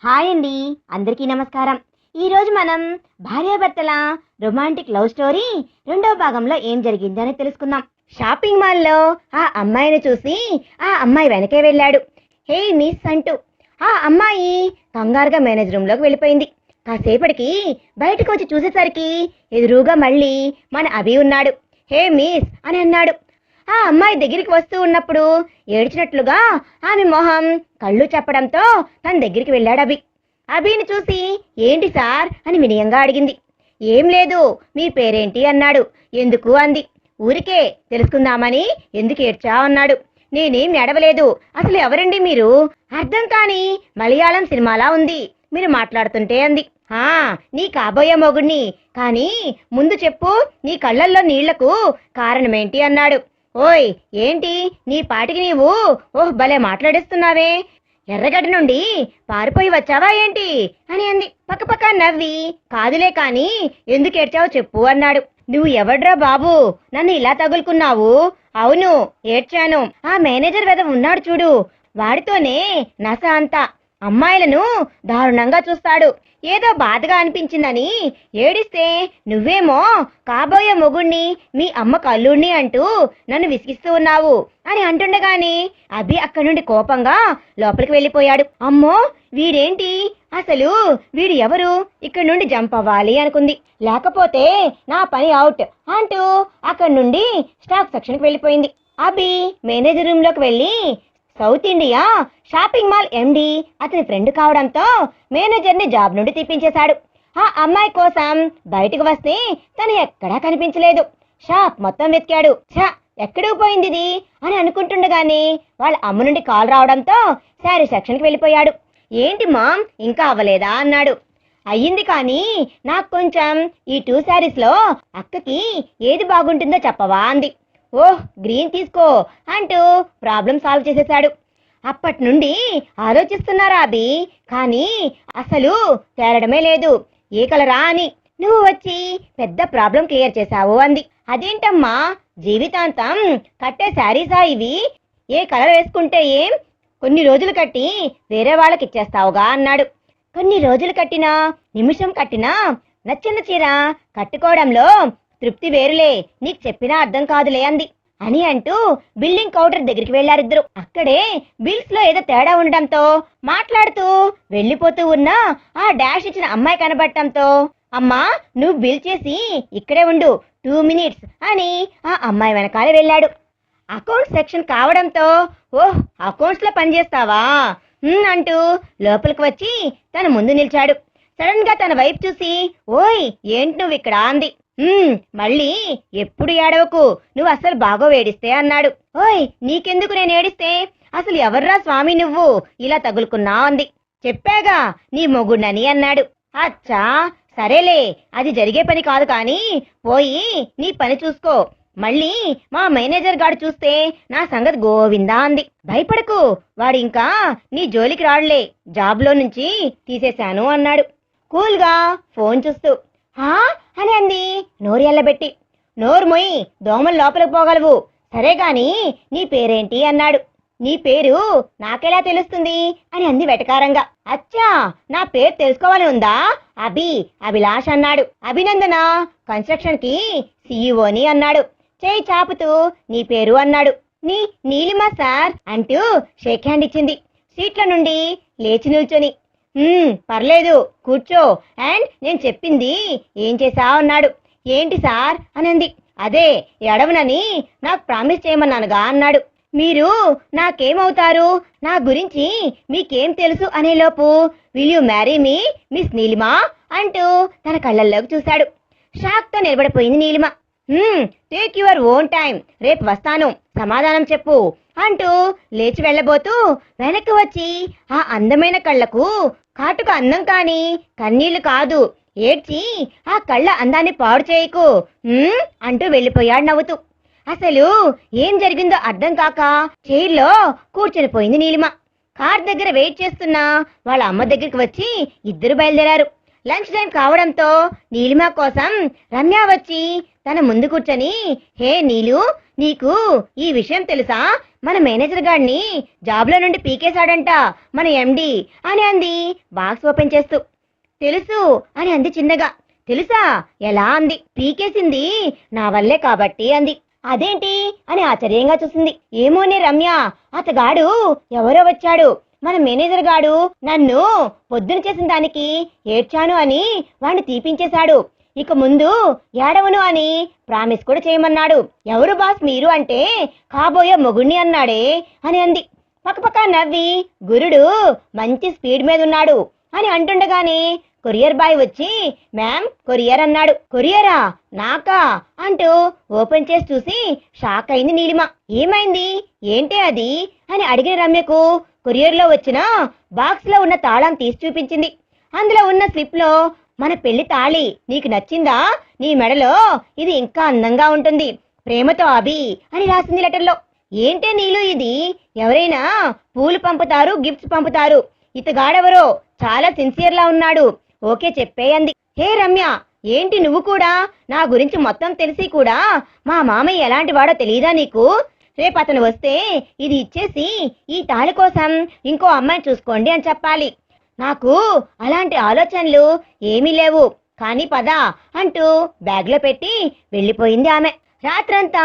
Hi అండి, అందరికీ నమస్కారం. ఈరోజు మనం భార్యాభర్తల రొమాంటిక్ లవ్ స్టోరీ రెండవ భాగంలో ఏం జరిగింది అని తెలుసుకుందాం. షాపింగ్ మాల్లో ఆ అమ్మాయిని చూసి ఆ అమ్మాయి వెనకే వెళ్ళాడు. హే మిస్ అంటూ ఆ అమ్మాయి కంగారుగా మేనేజర్ రూమ్లోకి వెళ్ళిపోయింది. కాసేపటికి బయటకు వచ్చి చూసేసరికి ఎదురుగా మళ్ళీ మన అభి ఉన్నాడు. హే మిస్ అని అన్నాడు. ఆ అమ్మాయి దగ్గరికి వస్తూ ఉన్నప్పుడు ఏడ్చినట్లుగా ఆమె మొహం కళ్ళు చెప్పడంతో తన దగ్గరికి వెళ్ళాడు అభి. అభిని చూసి ఏంటి సార్ అని వినయంగా అడిగింది. ఏం లేదు, మీ పేరేంటి అన్నాడు. ఎందుకు అంది. ఊరికే తెలుసుకుందామని. ఎందుకు ఏడ్చా అన్నాడు. నేనేం ఎడవలేదు. అసలు ఎవరండి మీరు? అర్థం కాని మలయాళం సినిమాలా ఉంది మీరు మాట్లాడుతుంటే అంది. నీ కాబోయే మొగుడిని, కానీ ముందు చెప్పు నీ కళ్ళల్లో నీళ్లకు కారణమేంటి అన్నాడు. ఓయ్ ఏంటి నీ పాటికి నీవు భలే మాట్లాడేస్తున్నావే, ఎర్రగడ్డ నుండి పారిపోయి వచ్చావా ఏంటి అని అంది. పక్కపక్క నవ్వి కాదులే కాని ఎందుకు ఏడ్చావు చెప్పు అన్నాడు. నువ్వు ఎవడ్రా బాబు నన్ను ఇలా తగులుకున్నావు? అవును ఏడ్చాను. ఆ మేనేజర్ వెద ఉన్నాడు చూడు, వాడితోనే నస అంతా. అమ్మాయిలను దారుణంగా చూస్తాడు. ఏదో బాధగా అనిపించిందని ఏడిస్తే నువ్వేమో కాబోయే మొగుణ్ణి మీ అమ్మ కల్లుణ్ణి అంటూ నన్ను విసిగిస్తూ ఉన్నావు అని అంటుండగాని అభి అక్కడి నుండి కోపంగా లోపలికి వెళ్ళిపోయాడు. అమ్మో వీడేంటి, అసలు వీడు ఎవరు, ఇక్కడి నుండి జంప్ అవ్వాలి అనుకుంది. లేకపోతే నా పని అవుట్ అంటూ అక్కడి నుండి స్టాక్ సెక్షన్కి వెళ్ళిపోయింది. అభి మేనేజర్ రూమ్ లోకి వెళ్ళి సౌత్ ఇండియా షాపింగ్ మాల్ ఎండి అతని ఫ్రెండ్ కావడంతో మేనేజర్ని జాబ్ నుండి తీపించేశాడు. ఆ అమ్మాయి కోసం బయటకు వస్తే తను ఎక్కడా కనిపించలేదు. షాప్ మొత్తం వెతికాడు. ఎక్కడికి పోయింది ఇది అని అనుకుంటుండగానే వాళ్ళ అమ్మ నుండి కాల్ రావడంతో శారీ సెక్షన్కి వెళ్ళిపోయాడు. ఏంటి మామ్ ఇంకా అవ్వలేదా అన్నాడు. అయ్యింది, కానీ నాకు కొంచెం ఈ 2 శారీస్ లో అక్కకి ఏది బాగుంటుందో చెప్పవా అంది. ఓహ్ గ్రీన్ తీసుకో అంటూ ప్రాబ్లం సాల్వ్ చేసేశాడు. అప్పటి నుండి ఆలోచిస్తున్నారా అభి, కానీ అసలు తేరడమే లేదు. ఏ కలరా అని నువ్వు వచ్చి పెద్ద ప్రాబ్లం క్లియర్ చేశావు అంది. అదేంటమ్మా జీవితాంతం కట్టే శారీసా ఇవి? ఏ కలర్ వేసుకుంటే ఏం, కొన్ని రోజులు కట్టి వేరే వాళ్ళకి ఇచ్చేస్తావుగా అన్నాడు. కొన్ని రోజులు కట్టినా నిమిషం కట్టినా నచ్చిన చీర కట్టుకోవడంలో తృప్తి వేరులే, నీకు చెప్పినా అర్థం కాదులే అంది. అని అంటూ బిల్లింగ్ కౌంటర్ దగ్గరికి వెళ్లారిద్దరు. అక్కడే బిల్స్ లో ఏదో తేడా ఉండడంతో మాట్లాడుతూ వెళ్ళిపోతూ ఉన్న ఆ డాష్ ఇచ్చిన అమ్మాయి కనబడటంతో అమ్మా నువ్వు బిల్ చేసి ఇక్కడే ఉండు 2 మినిట్స్ అని ఆ అమ్మాయి వెనకాలే వెళ్ళాడు. అకౌంట్స్ సెక్షన్ కావడంతో ఓహ్ అకౌంట్స్ లో పనిచేస్తావా అంటూ లోపలికి వచ్చి తన ముందు నిలిచాడు. సడన్ గా తన వైపు చూసి ఓయ్ ఏంటి నువ్వు ఇక్కడ అంది. మళ్ళీ ఎప్పుడు ఏడవకు, నువ్వు అసలు బాగో వేడిస్తే అన్నాడు. ఓయ్ నీకెందుకు నేను ఏడిస్తే, అసలు ఎవర్రా స్వామి నువ్వు ఇలా తగులుకున్నా అంది. చెప్పాగా నీ మొగుణ్ణని అన్నాడు. అచ్చా సరేలే, అది జరిగే పని కాదు, కానీ పోయి నీ పని చూసుకో. మళ్ళీ మా మేనేజర్ గాడు చూస్తే నా సంగతి గోవిందా అంది. భయపడకు, వాడు ఇంకా నీ జోలికి రాడులే, జాబ్లో నుంచి తీసేశాను అన్నాడు కూల్ గా ఫోన్ చూస్తూ. అని అంది నోరు ఎల్లబెట్టి. నోరు మొయ్యి, దోమలు లోపలికి పోగలవు. సరే గాని నీ పేరేంటి అన్నాడు. నీ పేరు నాకెలా తెలుస్తుంది అని అంది వెటకారంగా. అచ్చా నా పేరు తెలుసుకోవాలని ఉందా? అభిలాష్ అన్నాడు. అభినందన కన్స్ట్రక్షన్ కి సీఈఓని అన్నాడు. చేయి చాపుతూ నీ పేరు అన్నాడు. నీ నీలిమ సార్ అంటూ షేక్ హ్యాండ్ ఇచ్చింది. సీట్ల నుండి లేచి నిల్చొని పర్లేదు కూర్చో, అండ్ నేను చెప్పింది ఏం చేశావు అన్నాడు. ఏంటి సార్ అనంది. అదే ఎడవనని నాకు ప్రామిస్ చేయమన్నానుగా అన్నాడు. మీరు నాకేమవుతారు, నా గురించి మీకేం తెలుసు అనేలోపు will you marry me miss Neelima అంటూ తన కళ్ళల్లోకి చూశాడు. షాక్ తో నిలబడిపోయింది Neelima. Take your own time, రేపు వస్తాను, సమాధానం చెప్పు అంటూ లేచి వెళ్ళబోతూ వెనక్కి వచ్చి ఆ అందమైన కళ్ళకు కాటుక అందం కాని కన్నీళ్లు కాదు, ఏడ్చి ఆ కళ్ళ అందాన్ని పాడు చేయకు అంటూ వెళ్ళిపోయాడు నవ్వుతూ. అసలు ఏం జరిగిందో అర్థం కాక చైర్లో కూర్చొనిపోయింది నీలిమ. కార్ దగ్గర వెయిట్ చేస్తున్నా వాళ్ళ అమ్మ దగ్గరికి వచ్చి ఇద్దరు బయలుదేరారు. లంచ్ టైం కావడంతో నీలిమ కోసం రమ్య వచ్చి తన ముందు కూర్చొని, హే నీలు, నీకు ఈ విషయం తెలుసా? మన మేనేజర్ గారిని జాబ్లో నుండి పీకేశాడంట మన ఎండి అని అంది బాక్స్ ఓపెన్ చేస్తూ. తెలుసు అని అంది చిన్నగా. తెలుసా? ఎలా అంది. పీకేసింది నా వల్లే కాబట్టి అంది. అదేంటి అని ఆశ్చర్యంగా చూసింది. ఏమోనే రమ్య, అతగాడు ఎవరో వచ్చాడు, మన మేనేజర్ గాడు నన్ను పొద్దున చేసిన దానికి ఏడ్చాను అని వాడిని తీపించేశాడు. ఇక ముందు ఏడవను అని ప్రామిస్ కూడా చేయమన్నాడు. ఎవరు బాస్ మీరు అంటే కాబోయే మొగుణ్ణి అన్నాడే అని అంది. పక్కపక్క నవ్వి, గురుడు మంచి స్పీడ్ మీద ఉన్నాడు అని అంటుండగానే కొరియర్ బాయ్ వచ్చి, మ్యామ్ కొరియర్ అన్నాడు. కొరియరా? నాకా అంటూ ఓపెన్ చేసి చూసి షాక్ అయింది నీలిమ. ఏమైంది, ఏంటి అది అని అడిగిన రమ్యకు కొరియర్లో వచ్చిన బాక్స్ లో ఉన్న తాళం తీసి చూపించింది. అందులో ఉన్న స్లిప్ లో, మన పెళ్లి తాళి నీకు నచ్చిందా? నీ మెడలో ఇది ఇంకా అందంగా ఉంటుంది, ప్రేమతో అభి అని రాసింది లెటర్లో. ఏంటే నీలు ఇది? ఎవరైనా పూలు పంపుతారు, గిఫ్ట్స్ పంపుతారు, ఇతగాడెవరో చాలా సిన్సియర్లా ఉన్నాడు, ఓకే చెప్పేయంది. హే రమ్య, ఏంటి నువ్వు కూడా నా గురించి మొత్తం తెలిసి కూడా మా మామయ్య ఎలాంటి వాడో తెలియదా నీకు? రేపు అతను వస్తే ఇది ఇచ్చేసి ఈ తాళి కోసం ఇంకో అమ్మాయిని చూసుకోండి అని చెప్పాలి. నాకు అలాంటి ఆలోచనలు ఏమీ లేవు, కానీ పద అంటూ బ్యాగ్లో పెట్టి వెళ్ళిపోయింది ఆమె. రాత్రంతా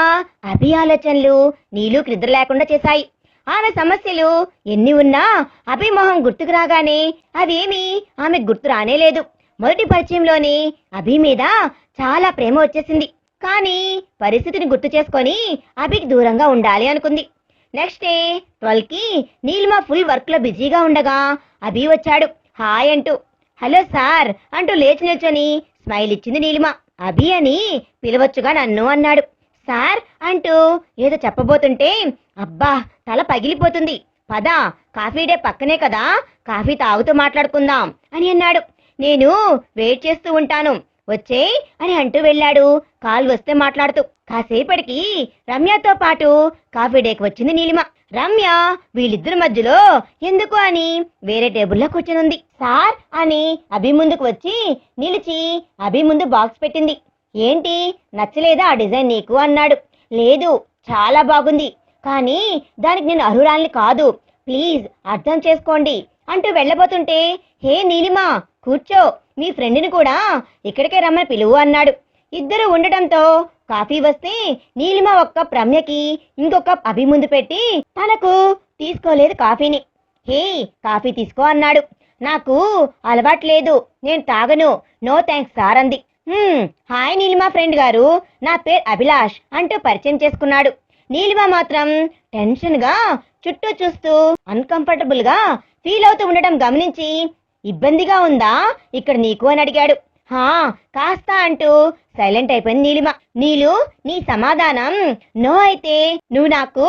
అభి ఆలోచనలు నీలుకి నిద్ర లేకుండా చేశాయి. ఆమె సమస్యలు ఎన్ని ఉన్నా అభి మొహం గుర్తుకు రాగానే అవేమీ ఆమె గుర్తు రానేలేదు. మొదటి పరిచయంలోనే అభి మీద చాలా ప్రేమ వచ్చేసింది. కానీ పరిస్థితిని గుర్తు చేసుకొని అభికి దూరంగా ఉండాలి అనుకుంది. నెక్స్ట్ డే 12కి నీలిమ ఫుల్ వర్క్ లో బిజీగా ఉండగా అభి వచ్చాడు. హాయ్ అంటూ. హలో సార్ అంటూ లేచి నిల్చొని స్మైల్ ఇచ్చింది నీలిమ. అభి అని పిలవచ్చుగా నన్ను అన్నాడు. సార్ అంటూ ఏదో చెప్పబోతుంటే, అబ్బా తల పగిలిపోతుంది, పద కాఫీ డే పక్కనే కదా, కాఫీ తాగుతూ మాట్లాడుకుందాం అని అన్నాడు. నేను వెయిట్ చేస్తూ ఉంటాను, వచ్చే అని అంటూ వెళ్ళాడు కాల్ వస్తే మాట్లాడుతూ. కాసేపటికి రమ్యతో పాటు కాఫీ డేకి వచ్చింది నీలిమ. రమ్య వీళ్ళిద్దరి మధ్యలో ఎందుకు అని వేరే టేబుల్లో కూర్చునుంది. సార్ అని అభి ముందుకు వచ్చి నిలిచి అభి ముందు బాక్స్ పెట్టింది. ఏంటి నచ్చలేదా ఆ డిజైన్ నీకు అన్నాడు. లేదు చాలా బాగుంది, కానీ దానికి నేను అర్హురాల్ని కాదు, ప్లీజ్ అర్థం చేసుకోండి అంటూ వెళ్ళబోతుంటే, హే నీలిమ కూర్చో, మీ ఫ్రెండ్ని కూడా ఇక్కడికే రమ్మని పిలువు అన్నాడు. ఇద్దరు ఉండటంతో కాఫీ వస్తే నీలిమ ఒక్క రమ్యకి ఇంకొక కప్ అభి ముందు పెట్టి తనకు తీసుకోలేదు కాఫీని. హే కాఫీ తీసుకో అన్నాడు. నాకు అలవాట్లేదు, నేను తాగను, నో థ్యాంక్స్ సార్ అంది. హాయ్ నీలిమ ఫ్రెండ్ గారు, నా పేరు అభిలాష్ అంటూ పరిచయం చేసుకున్నాడు. నీలిమ మాత్రం టెన్షన్ గా చుట్టూ చూస్తూ అన్కంఫర్టబుల్ గా ఫీల్ అవుతూ ఉండటం గమనించి, ఇబ్బందిగా ఉందా ఇక్కడ నీకు అని అడిగాడు. హా కాస్త అంటూ సైలెంట్ అయిపోయింది నీలిమ. నీలు నీ సమాధానం నో అయితే నువ్వు నాకు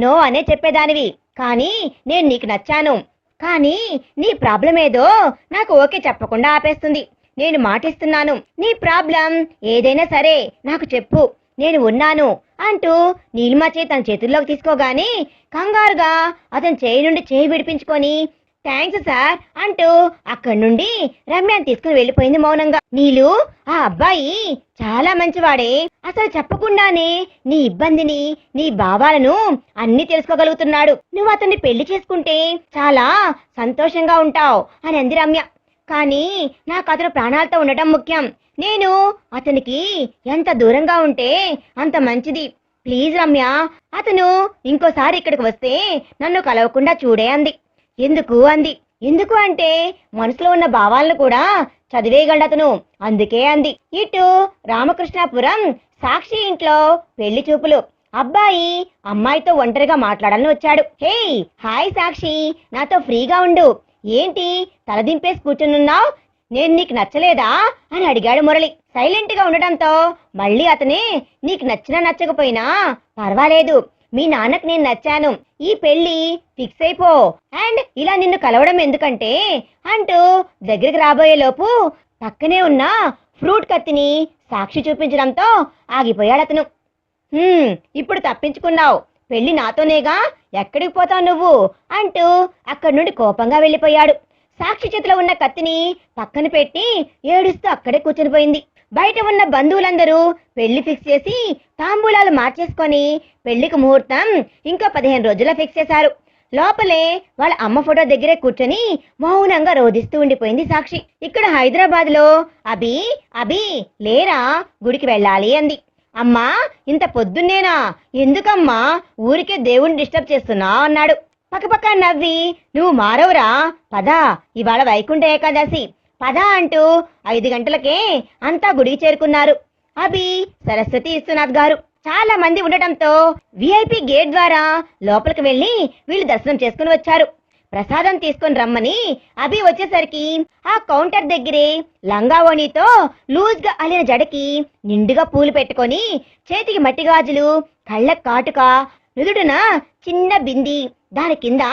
నో అనే చెప్పేదానివి, కానీ నేను నీకు నచ్చాను, కానీ నీ ప్రాబ్లం ఏదో నాకు ఓకే చెప్పకుండా ఆపేస్తుంది. నేను మాటిస్తున్నాను, నీ ప్రాబ్లం ఏదైనా సరే నాకు చెప్పు, నేను ఉన్నాను అంటూ నీలిమ చేయి తన చేతుల్లోకి తీసుకోగానే కంగారుగా అతని చేయి నుండి చేయి విడిపించుకొని, థ్యాంక్స్ సార్ అంటూ అక్కడి నుండి రమ్యని తీసుకుని వెళ్ళిపోయింది మౌనంగా. నీలు ఆ అబ్బాయి చాలా మంచివాడే, అసలు చెప్పకుండానే నీ ఇబ్బందిని నీ భావాలను అన్ని తెలుసుకోగలుగుతున్నాడు, నువ్వు అతన్ని పెళ్లి చేసుకుంటే చాలా సంతోషంగా ఉంటావు అని అంది రమ్య. కానీ నాకు అతను ప్రాణాలతో ఉండటం ముఖ్యం, నేను అతనికి ఎంత దూరంగా ఉంటే అంత మంచిది, ప్లీజ్ రమ్య అతను ఇంకోసారి ఇక్కడికి వస్తే నన్ను కలవకుండా చూడే అంది. ఎందుకు అంది. ఎందుకు అంటే మనసులో ఉన్న భావాలను కూడా చదివేయగలడు అతను, అందుకే అంది. ఇటు రామకృష్ణాపురం సాక్షి ఇంట్లో పెళ్లి చూపులు. అబ్బాయి అమ్మాయితో ఒంటరిగా మాట్లాడాలని వచ్చాడు. హే హాయ్ సాక్షి, నాతో ఫ్రీగా ఉండు, ఏంటి తలదింపేసి కూర్చునున్నావు, నేను నీకు నచ్చలేదా అని అడిగాడు మురళి. సైలెంట్ గా ఉండటంతో మళ్ళీ అతనే, నీకు నచ్చినా నచ్చకపోయినా పర్వాలేదు, మీ నాన్నకు నేను నచ్చాను, ఈ పెళ్లి ఫిక్స్ అయిపో, అండ్ ఇలా నిన్ను కలవడం ఎందుకంటే అంటూ దగ్గరికి రాబోయే లోపు పక్కనే ఉన్న ఫ్రూట్ కత్తిని సాక్షి చూపించడంతో ఆగిపోయాడు అతను. ఇప్పుడు తప్పించుకున్నావు, పెళ్లి నాతోనేగా, ఎక్కడికి పోతావు నువ్వు అంటూ అక్కడి నుండి కోపంగా వెళ్ళిపోయాడు. సాక్షి చేతిలో ఉన్న కత్తిని పక్కన పెట్టి ఏడుస్తూ అక్కడే కూర్చొనిపోయింది. బయట ఉన్న బంధువులందరూ పెళ్లి ఫిక్స్ చేసి తాంబూలాలు మార్చేసుకొని పెళ్లికి ముహూర్తం ఇంకా 15 రోజుల్లో ఫిక్స్ చేశారు. లోపలే వాళ్ళ అమ్మ ఫోటో దగ్గరే కూర్చొని మౌనంగా రోధిస్తూ ఉండిపోయింది సాక్షి. ఇక్కడ హైదరాబాద్ లో అభి అభి లేరా, గుడికి వెళ్ళాలి అంది. అమ్మా, ఇంత పొద్దున్నేనా? ఎందుకమ్మా ఊరికే దేవుణ్ణి డిస్టర్బ్ చేస్తున్నా అన్నాడు. పక్కపక్క నవ్వి, నువ్వు మారవురా, పదా, ఇవాళ వైకుంఠ ఏకాదశి, పదా అంటూ 5 గంటలకే అంతా గుడికి చేరుకున్నారు. అభి, సరస్వతి విశ్వనాథ్ గారు. చాలా మంది ఉండటంతో విఐపి గేట్ ద్వారా లోపలికి వెళ్లి వీళ్ళు దర్శనం చేసుకుని వచ్చారు. ప్రసాదం తీసుకొని రమ్మని అభి వచ్చేసరికి ఆ కౌంటర్ దగ్గరే లంగావోణితో లూజ్ గా అలిన జడకి నిండుగా పూలు పెట్టుకొని, చేతికి మట్టి గాజులు, కళ్ళకు కాటుక, నుదుడున చిన్న బింది, దాని కింద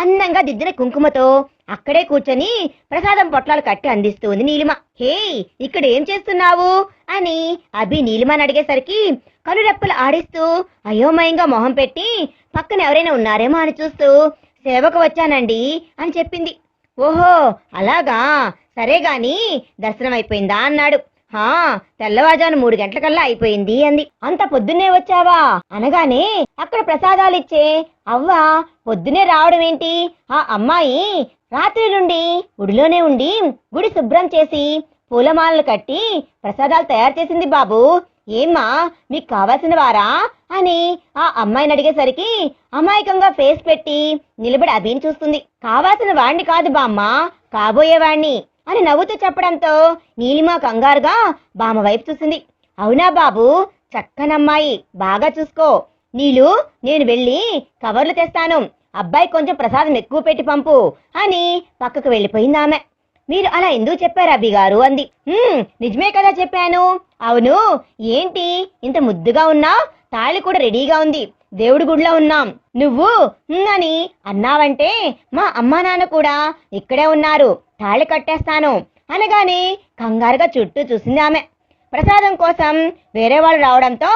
అందంగా దిద్దిన కుంకుమతో అక్కడే కూర్చొని ప్రసాదం పొట్లాలు కట్టి అందిస్తూ ఉంది నీలిమ. హే, ఇక్కడ ఏం చేస్తున్నావు అని అభి నీలిమని అడిగేసరికి కనురెప్పలు ఆడిస్తూ అయోమయంగా మొహం పెట్టి పక్కన ఎవరైనా ఉన్నారేమో అని చూస్తూ సేవకు వచ్చానండి అని చెప్పింది. ఓహో అలాగా, సరే గాని దర్శనం అయిపోయిందా అన్నాడు. హా, తెల్లవారుజామున 3 గంటలకల్లా అయిపోయింది అంది. అంత పొద్దున్నే వచ్చావా అనగానే అక్కడ ప్రసాదాలిచ్చే అవ్వ పొద్దునే రావడం ఏంటి, ఆ అమ్మాయి రాత్రి నుండి గుడిలోనే ఉండి గుడి శుభ్రం చేసి పూలమాలలు కట్టి ప్రసాదాలు తయారు చేసింది బాబు. ఏమ్మా, మీకు కావాల్సిన వారా అని ఆ అమ్మాయిని అడిగేసరికి అమాయకంగా ఫేస్ పెట్టి నిలబడి అభిని చూస్తుంది. కావాల్సిన వాణ్ణి కాదు బామ్మ, కాబోయేవాణ్ణి అని నవ్వుతూ చెప్పడంతో నీలిమ కంగారుగా బామ్మ వైపు చూసింది. అవునా బాబు, చక్కనమ్మాయి, బాగా చూసుకో. నీళ్ళు నేను వెళ్ళి కవర్లు తెస్తాను, అబ్బాయి కొంచెం ప్రసాదం ఎక్కువ పెట్టి పంపు అని పక్కకు వెళ్ళిపోయింది ఆమె. మీరు అలా ఎందుకు చెప్పారు అభి గారు అంది. నిజమే కదా చెప్పాను. అవును, ఏంటి ఇంత ముద్దుగా ఉన్నావు? తాళి కూడా రెడీగా ఉంది, దేవుడి గుడిలో ఉన్నాం. నువ్వు అని అన్నావంటే మా అమ్మా నాన్న కూడా ఇక్కడే ఉన్నారు, తాళి కట్టేస్తాను అనగానే కంగారుగా చుట్టూ చూసింది ఆమె. ప్రసాదం కోసం వేరే వాళ్ళు రావడంతో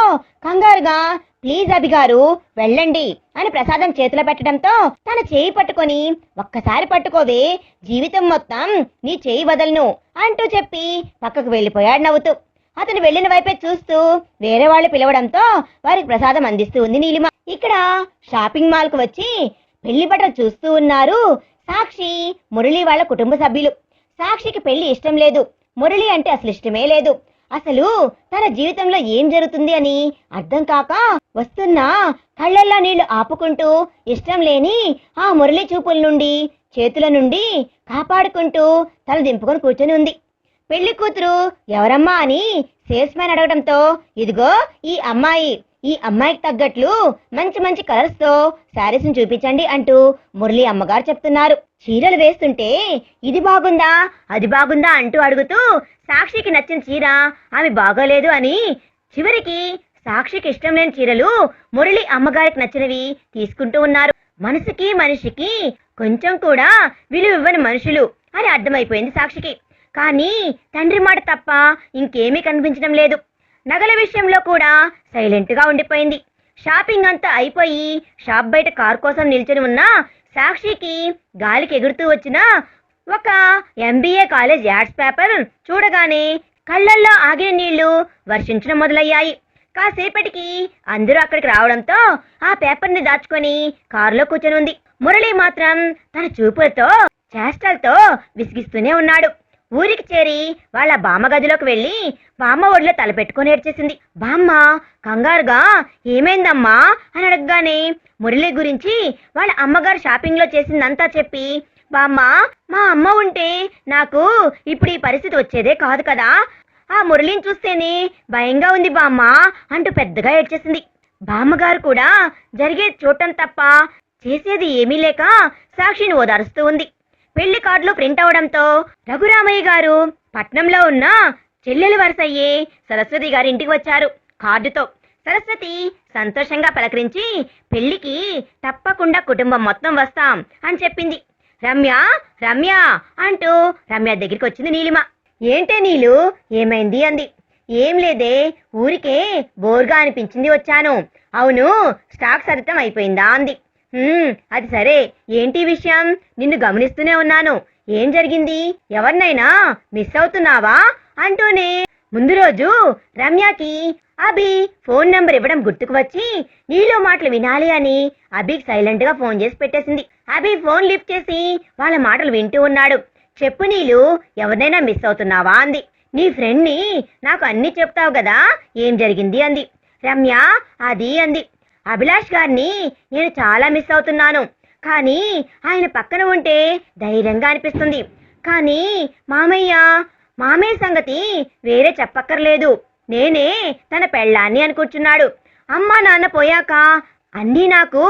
కంగారుగా ప్లీజ్ అభి గారు వెళ్ళండి అని ప్రసాదం చేతిలో పెట్టడంతో తన చేయి పట్టుకొని ఒక్కసారి పట్టుకోవే, జీవితం మొత్తం నీ చేయి వదలను అంటూ చెప్పి పక్కకు వెళ్ళిపోయాడు నవ్వుతూ. అతను వెళ్ళిన వైపే చూస్తూ వేరే వాళ్ళు పిలవడంతో వారికి ప్రసాదం అందిస్తూ ఉంది నీలిమ. ఇక్కడ షాపింగ్ మాల్ కు వచ్చి పెళ్లి బట్టలు చూస్తూ ఉన్నారు సాక్షి, మురళి వాళ్ళ కుటుంబ సభ్యులు. సాక్షికి పెళ్లి ఇష్టం లేదు, మురళి అంటే అసలు ఇష్టమే లేదు. అసలు తన జీవితంలో ఏం జరుగుతుంది అని అర్థం కాక వస్తున్న కళ్ళల్లో నీళ్లు ఆపుకుంటూ ఇష్టం లేని ఆ మురళి చూపుల నుండి, చేతుల నుండి కాపాడుకుంటూ తల దింపుకొని కూర్చొని ఉంది. పెళ్లి కూతురు ఎవరమ్మా అని సేల్స్ మ్యాన్ అడగడంతో ఇదిగో ఈ అమ్మాయికి తగ్గట్లు మంచి మంచి కలర్స్ తో శారీస్ ని చూపించండి అంటూ మురళి అమ్మగారు చెప్తున్నారు. చీరలు వేస్తుంటే ఇది బాగుందా అది బాగుందా అంటూ అడుగుతూ సాక్షికి నచ్చిన చీర ఆమె బాగోలేదు అని చివరికి సాక్షికి ఇష్టం లేని చీరలు మురళి అమ్మగారికి నచ్చినవి తీసుకుంటూ ఉన్నారు. మనసుకి మనిషికి కొంచెం కూడా విలువ ఇవ్వని మనుషులు అని అర్థమైపోయింది సాక్షికి. కానీ తండ్రి మాట తప్ప ఇంకేమీ కనిపించడం లేదు. నగల విషయంలో కూడా సైలెంట్ గా ఉండిపోయింది. షాపింగ్ అంతా అయిపోయి షాప్ బయట కార్ కోసం నిల్చొని ఉన్న సాక్షికి గాలికి ఎగురుతూ వచ్చిన ఒక MBA కాలేజ్ యాడ్స్ పేపర్ చూడగానే కళ్ళల్లో ఆగిన నీళ్లు వర్షించడం మొదలయ్యాయి. కాసేపటికి అందరూ అక్కడికి రావడంతో ఆ పేపర్ని దాచుకొని కారులో కూర్చొని ఉంది. మురళి మాత్రం తన చూపులతో చేష్టలతో విసిగిస్తూనే ఉన్నాడు. ఊరికి చేరి వాళ్ళ బామ్మ గదిలోకి వెళ్లి బామ్మ ఒడిలో తలపెట్టుకొని ఏడ్చేసింది. బామ్మ కంగారుగా ఏమైందమ్మా అని అడగగానే మురళి గురించి వాళ్ళ అమ్మగారు షాపింగ్ లో చేసిందంతా చెప్పి, బామ్మ మా అమ్మ ఉంటే నాకు ఇప్పుడు ఈ పరిస్థితి వచ్చేదే కాదు కదా, ఆ మురళిని చూస్తేనే భయంగా ఉంది బామ్మ అంటూ పెద్దగా ఏడ్చేసింది. బామ్మగారు కూడా జరిగేది చూడటం తప్ప చేసేది ఏమీ లేక సాక్షిని ఓదారుస్తూ ఉంది. పెళ్లి కార్డులు ప్రింట్ అవడంతో రఘురామయ్య గారు పట్నంలో ఉన్న చెల్లెలు వరసయ్యే సరస్వతి గారి ఇంటికి వచ్చారు కార్డుతో. సరస్వతి సంతోషంగా పలకరించి పెళ్లికి తప్పకుండా కుటుంబం మొత్తం వస్తాం అని చెప్పింది. రమ్య రమ్య అంటూ రమ్య దగ్గరికి వచ్చింది నీలిమ. ఏంటే నీలు, ఏమైంది అంది. ఏం లేదే, ఊరికే బోర్గా అనిపించింది వచ్చాను. అవును, స్టాక్ సరితం అయిపోయిందా అంది. అది సరే, ఏంటి విషయం, నిన్ను గమనిస్తూనే ఉన్నాను, ఏం జరిగింది? ఎవరినైనా మిస్ అవుతున్నావా అంటూనే ముందు రోజు రమ్యకి అభి ఫోన్ నంబర్ ఇవ్వడం గుర్తుకు వచ్చి నీలో మాటలు వినాలి అని అభికి సైలెంట్ గా ఫోన్ చేసి పెట్టేసింది. అభి ఫోన్ లిఫ్ట్ చేసి వాళ్ళ మాటలు వింటూ ఉన్నాడు. చెప్పు నీలు, ఎవరినైనా మిస్ అవుతున్నావా అంది. నీ ఫ్రెండ్ ని నాకు అన్ని చెప్తావు కదా, ఏం జరిగింది అంది. రమ్య అది అంది. అభిలాష్ గారిని నేను చాలా మిస్ అవుతున్నాను. కానీ ఆయన పక్కన ఉంటే ధైర్యంగా అనిపిస్తుంది. కానీ మామయ్య సంగతి వేరే చెప్పక్కర్లేదు. నేనే తన పెళ్ళాన్ని అని కూర్చున్నాడు. అమ్మా నాన్న పోయాక అన్నీ నాకు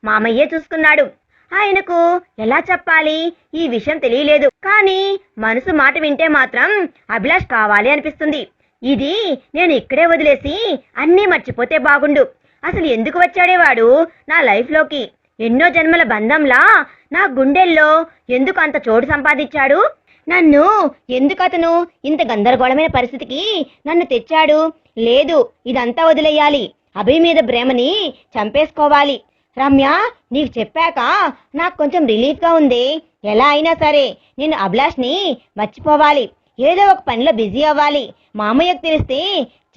మామయ్యే చూసుకున్నాడు. ఆయనకు ఎలా చెప్పాలి ఈ విషయం తెలియలేదు. కానీ మనసు మాట వింటే మాత్రం అభిలాష్ కావాలి అనిపిస్తుంది. ఇది నేను ఇక్కడే వదిలేసి అన్నీ మర్చిపోతే బాగుండు. అసలు ఎందుకు వచ్చాడే వాడు నా లైఫ్లోకి? ఎన్నో జన్మల బంధంలా నా గుండెల్లో ఎందుకు అంత చోటు సంపాదించాడు? నన్ను ఎందుకు అతను ఇంత గందరగోళమైన పరిస్థితికి నన్ను తెచ్చాడు? లేదు, ఇదంతా వదిలేయాలి. అభి మీద ప్రేమని చంపేసుకోవాలి. రమ్య, నీకు చెప్పాక నాకు కొంచెం రిలీఫ్గా ఉంది. ఎలా అయినా సరే నేను అభిలాష్ని మర్చిపోవాలి. ఏదో ఒక పనిలో బిజీ అవ్వాలి. మామయ్యకు తెలిస్తే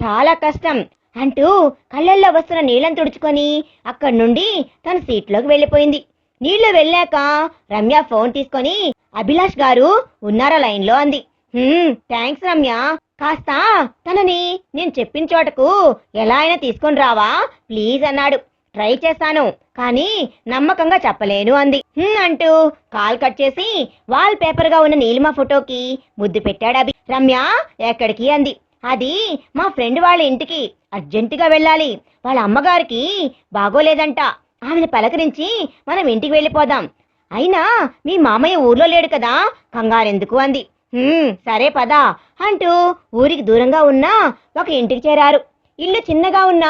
చాలా కష్టం అంటూ కళ్ళల్లో వస్తున్న నీళ్ళని తుడుచుకొని అక్కడి నుండి తన సీట్లోకి వెళ్ళిపోయింది. నీళ్లు వెళ్ళాక రమ్య ఫోన్ తీసుకొని అభిలాష్ గారు ఉన్నారా లైన్లో అంది. థ్యాంక్స్ రమ్య, కాస్త తనని నేను చెప్పిన చోటకు ఎలా అయినా తీసుకొని రావా ప్లీజ్ అన్నాడు. ట్రై చేస్తాను, కానీ నమ్మకంగా చెప్పలేను అంది. అంటూ కాల్ కట్ చేసి వాల్ పేపర్ గా ఉన్న నీలిమ ఫోటోకి ముద్దు పెట్టాడు అభి. రమ్య ఎక్కడికి అంది. అది మా ఫ్రెండ్ వాళ్ళ ఇంటికి అర్జెంటుగా వెళ్ళాలి. వాళ్ళ అమ్మగారికి బాగోలేదంట. ఆమెను పలకరించి మనం ఇంటికి వెళ్ళిపోదాం. అయినా మీ మామయ్య ఊర్లో లేడు కదా, కంగారెందుకు అంది. సరే పదా అంటూ ఊరికి దూరంగా ఉన్న ఒక ఇంటికి చేరారు. ఇల్లు చిన్నగా ఉన్న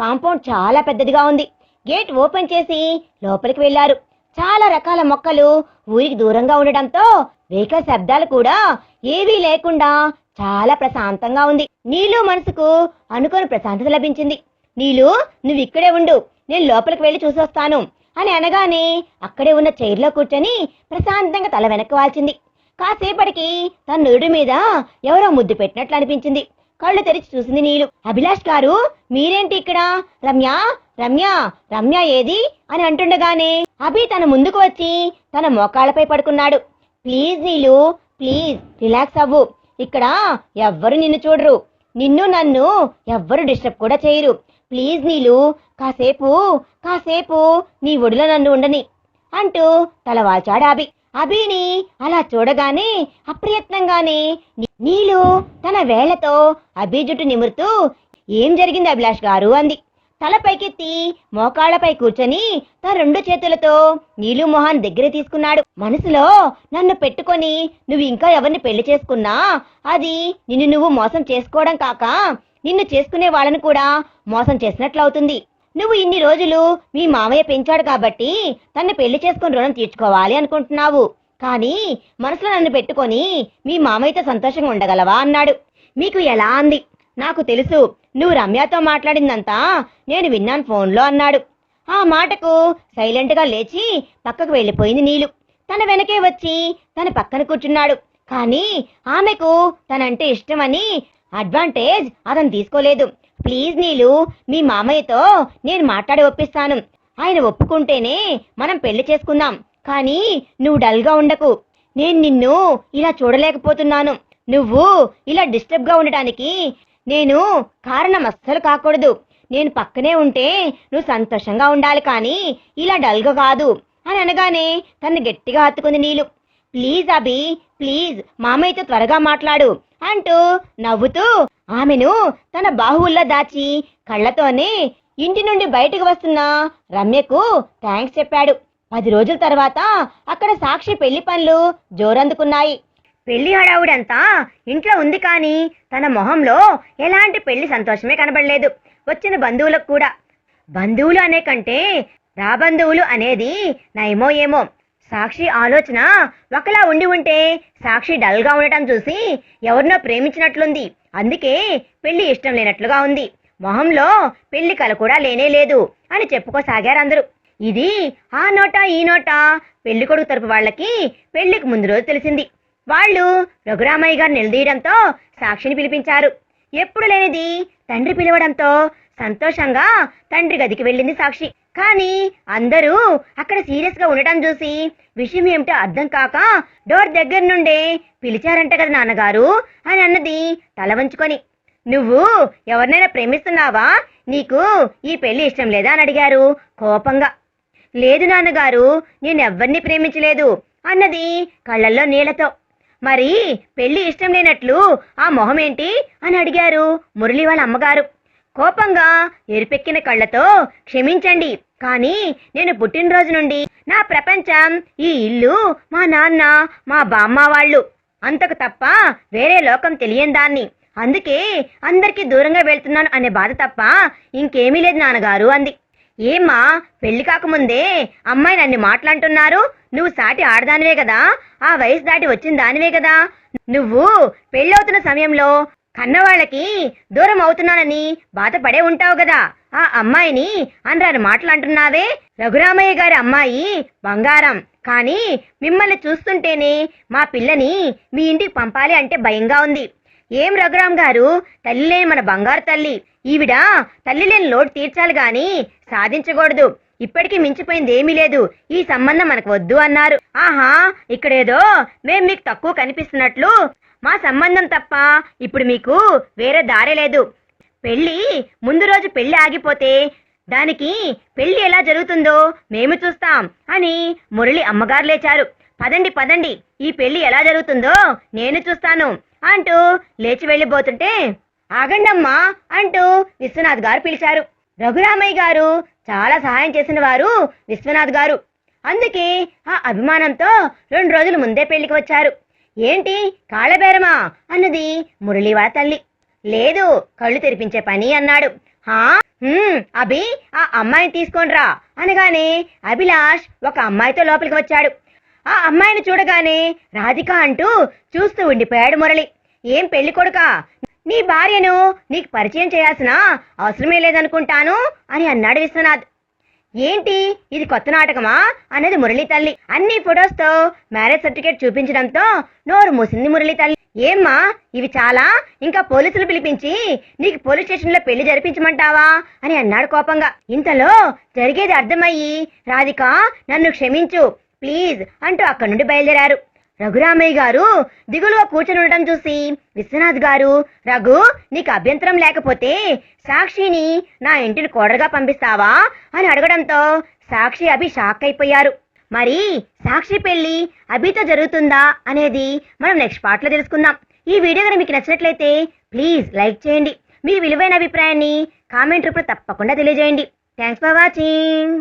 కాంపౌండ్ చాలా పెద్దదిగా ఉంది. గేట్ ఓపెన్ చేసి లోపలికి వెళ్లారు. చాలా రకాల మొక్కలు ఊరికి దూరంగా ఉండడంతో వెహికల్ శబ్దాలు కూడా ఏవీ లేకుండా చాలా ప్రశాంతంగా ఉంది. నీలు మనసుకు అనుకోని ప్రశాంతత లభించింది. నీలు, నువ్వు ఇక్కడే ఉండు, నేను లోపలికి వెళ్ళి చూసొస్తాను అని అనగానే అక్కడే ఉన్న చైర్లో కూర్చొని ప్రశాంతంగా తల వెనక్కి వాల్చింది. కాసేపటికి తన నుడి మీద ఎవరో ముద్దు పెట్టినట్లు అనిపించింది. కళ్ళు తెరిచి చూసింది నీలు. అభిలాష్ గారు, మీరేంటి ఇక్కడ? రమ్య రమ్య రమ్య ఏది అని అంటుండగానే అభి తన ముందుకు వచ్చి తన మోకాళ్ళపై పడుకున్నాడు. ప్లీజ్ నీలు, ప్లీజ్ రిలాక్స్ అవ్వు. ఇక్కడ ఎవ్వరు నిన్ను చూడరు. నిన్ను నన్ను ఎవ్వరు డిస్టర్బ్ కూడా చేయరు. ప్లీజ్ నీలు, కాసేపు నీ ఒడిలో నన్ను ఉండని అంటూ తల వాల్చాడు అభి. అభిని అలా చూడగానే అప్రయత్నంగానే నీలు తన వేళ్లతో అభి జుట్టు నిమురుతూ ఏం జరిగింది అభిలాష్ గారు అంది. తల పైకెత్తి మోకాళ్లపై కూర్చొని తన 2 చేతులతో నీలు మొహాన్ దగ్గర తీసుకున్నాడు. మనసులో నన్ను పెట్టుకొని నువ్వు ఇంకా ఎవరిని పెళ్లి చేసుకున్నా అది నిన్ను నువ్వు మోసం చేసుకోవడం కాక నిన్ను చేసుకునే వాళ్ళని కూడా మోసం చేసినట్లవుతుంది. నువ్వు ఇన్ని రోజులు మీ మామయ్య పెంచాడు కాబట్టి తన్ను పెళ్లి చేసుకుని రుణం తీర్చుకోవాలి అనుకుంటున్నావు. కానీ మనసులో నన్ను పెట్టుకొని మీ మామయ్యతో సంతోషంగా ఉండగలవా అన్నాడు. మీకు ఎలా అంది. నాకు తెలుసు, నువ్వు రమ్యతో మాట్లాడిందంతా నేను విన్నాను ఫోన్లో అన్నాడు. ఆ మాటకు సైలెంట్గా లేచి పక్కకు వెళ్ళిపోయింది నీలు. తన వెనకే వచ్చి తన పక్కన కూర్చున్నాడు. కానీ ఆమెకు తనంటే ఇష్టమని అడ్వాంటేజ్ అతను తీసుకోలేదు. ప్లీజ్ నీలు, మీ మామయ్యతో నేను మాట్లాడి ఒప్పిస్తాను. ఆయన ఒప్పుకుంటేనే మనం పెళ్లి చేసుకుందాం. కానీ నువ్వు డల్గా ఉండకు. నేను నిన్ను ఇలా చూడలేకపోతున్నాను. నువ్వు ఇలా డిస్టర్బ్గా ఉండటానికి నేను కారణం అస్సలు కాకూడదు. నేను పక్కనే ఉంటే నువ్వు సంతోషంగా ఉండాలి, కానీ ఇలా డల్గా కాదు అని అనగానే తను గట్టిగా హత్తుకుంది నీలు. ప్లీజ్ అభి, ప్లీజ్ మామయ్యతో త్వరగా మాట్లాడు అంటూ నవ్వుతూ ఆమెను తన బాహువుల్లో దాచి కళ్ళతోనే ఇంటి నుండి బయటకు వస్తున్న రమ్యకు థ్యాంక్స్ చెప్పాడు. 10 రోజుల తర్వాత అక్కడ సాక్షి పెళ్లి పనులు జోరందుకున్నాయి. పెళ్లి హడావుడంతా ఇంట్లో ఉంది, కానీ తన మొహంలో ఎలాంటి పెళ్లి సంతోషమే కనబడలేదు. వచ్చిన బంధువులకు కూడా. బంధువులు అనే కంటే రాబంధువులు అనేది నయమో ఏమో. సాక్షి ఆలోచన ఒకలా ఉంటే సాక్షి డల్గా ఉండటం చూసి ఎవరినో ప్రేమించినట్లుంది. అందుకే పెళ్లి ఇష్టం లేనట్లుగా ఉంది. మొహంలో పెళ్లి కల కూడా లేనే లేదు అని చెప్పుకోసాగారు అందరూ. ఇది ఆ నోట ఈ నోట పెళ్లి కొడుకు తరపు వాళ్ళకి పెళ్లికి ముందు రోజు తెలిసింది. వాళ్ళు రఘురామయ్య గారు నిలదీయడంతో సాక్షిని పిలిపించారు. ఎప్పుడు లేనిది తండ్రి పిలవడంతో సంతోషంగా తండ్రి గదికి వెళ్ళింది సాక్షి. కానీ అందరూ అక్కడ సీరియస్ గా ఉండటం చూసి విషయం ఏమిటో అర్థం కాక డోర్ దగ్గర నుండే పిలిచారంట కదా నాన్నగారు అని అన్నది తల వంచుకొని. నువ్వు ఎవరినైనా ప్రేమిస్తున్నావా? నీకు ఈ పెళ్లి ఇష్టం లేదా అని అడిగారు కోపంగా. లేదు నాన్నగారు, నేనెవ్వరిని ప్రేమించలేదు అన్నది కళ్ళల్లో నీళ్లతో. మరి పెళ్లి ఇష్టం లేనట్లు ఆ మొహం ఏంటి అని అడిగారు మురళి వాళ్ళ అమ్మగారు కోపంగా ఎరుపెక్కిన కళ్ళతో. క్షమించండి, కానీ నేను పుట్టినరోజు నుండి నా ప్రపంచం ఈ ఇల్లు, మా నాన్న, మా బామ్మ వాళ్ళు, అంతకు తప్ప వేరే లోకం తెలియని దాన్ని. అందుకే అందరికీ దూరంగా వెళ్తున్నాను అనే బాధ తప్ప ఇంకేమీ లేదు నాన్నగారు అంది. ఏమ్మా, పెళ్లి కాకముందే అమ్మాయి నన్ను మాట్లాడుతున్నారు? నువ్వు సాటి ఆడదానివే కదా, ఆ వయసు దాటి వచ్చిన దానివే కదా. నువ్వు పెళ్ళవుతున్న సమయంలో కన్నవాళ్ళకి దూరం అవుతున్నానని బాధపడే ఉంటావు కదా. ఆ అమ్మాయిని అనరాని మాటలంటున్నావే. రఘురామయ్య గారి అమ్మాయి బంగారం, కానీ మిమ్మల్ని చూస్తుంటేనే మా పిల్లని మీ ఇంటికి పంపాలి అంటే భయంగా ఉంది. ఏం రఘురామ్ గారు, తల్లి లేని మన బంగారు తల్లి, ఈవిడ తల్లి లేని లోటు తీర్చాలి గాని సాధించకూడదు. ఇప్పటికీ మించిపోయింది ఏమీ లేదు, ఈ సంబంధం మనకు వద్దు అన్నారు. ఆహా, ఇక్కడేదో మేం మీకు తక్కువ కనిపిస్తున్నట్లు, మా సంబంధం తప్ప ఇప్పుడు మీకు వేరే దారే లేదు. పెళ్లి ముందు రోజు పెళ్లి ఆగిపోతే దానికి పెళ్లి ఎలా జరుగుతుందో మేము చూస్తాం అని మురళి అమ్మగారు లేచారు. పదండి పదండి, ఈ పెళ్లి ఎలా జరుగుతుందో నేను చూస్తాను అంటూ లేచి వెళ్ళిపోతుంటే, ఆగండమ్మా అంటూ విశ్వనాథ్ గారు పిలిచారు. రఘురామయ్య గారు చాలా సహాయం చేసిన వారు విశ్వనాథ్ గారు. అందుకే ఆ అభిమానంతో 2 రోజుల ముందే పెళ్లికి వచ్చారు. ఏంటి కాళ్ళబేరమా అన్నది మురళి వాళ్ళ తల్లి. లేదు, కళ్ళు తెరిపించే పని అన్నాడు. హా, అభి ఆ అమ్మాయిని తీసుకొనిరా అనగానే అభిలాష్ ఒక అమ్మాయితో లోపలికి వచ్చాడు. ఆ అమ్మాయిని చూడగానే రాధిక అంటూ చూస్తూ ఉండిపోయాడు మురళి. ఏం పెళ్లి కొడుకా, నీ భార్యను నీకు పరిచయం చేయాల్సిన అవసరమే లేదనుకుంటాను అని అన్నాడు విశ్వనాథ్. ఏంటి ఇది కొత్త నాటకమా అన్నది మురళి తల్లి. అన్ని ఫొటోస్తో మ్యారేజ్ సర్టిఫికేట్ చూపించడంతో నోరు మూసింది మురళి తల్లి. ఏమ్మా ఇవి చాలా, ఇంకా పోలీసులు పిలిపించి నీకు పోలీస్ స్టేషన్లో పెళ్లి జరిపించమంటావా అని అన్నాడు కోపంగా. ఇంతలో జరిగేది అర్థమయ్యి రాధిక నన్ను క్షమించు ప్లీజ్ అంటూ అక్కడి నుండి బయలుదేరారు. రఘురామయ్య గారు దిగులుగా కూర్చొని ఉండటం చూసి విశ్వనాథ్ గారు, రఘు నీకు అభ్యంతరం లేకపోతే సాక్షిని నా ఇంటిని కోడలుగా పంపిస్తావా అని అడగడంతో సాక్షి అభి షాక్ అయిపోయారు. మరి సాక్షి పెళ్లి అభితో జరుగుతుందా అనేది మనం నెక్స్ట్ పార్ట్లో తెలుసుకుందాం. ఈ వీడియో కనుక మీకు నచ్చినట్లయితే ప్లీజ్ లైక్ చేయండి. మీ విలువైన అభిప్రాయాన్ని కామెంట్ రూపంలో తప్పకుండా తెలియజేయండి. Thanks for watching.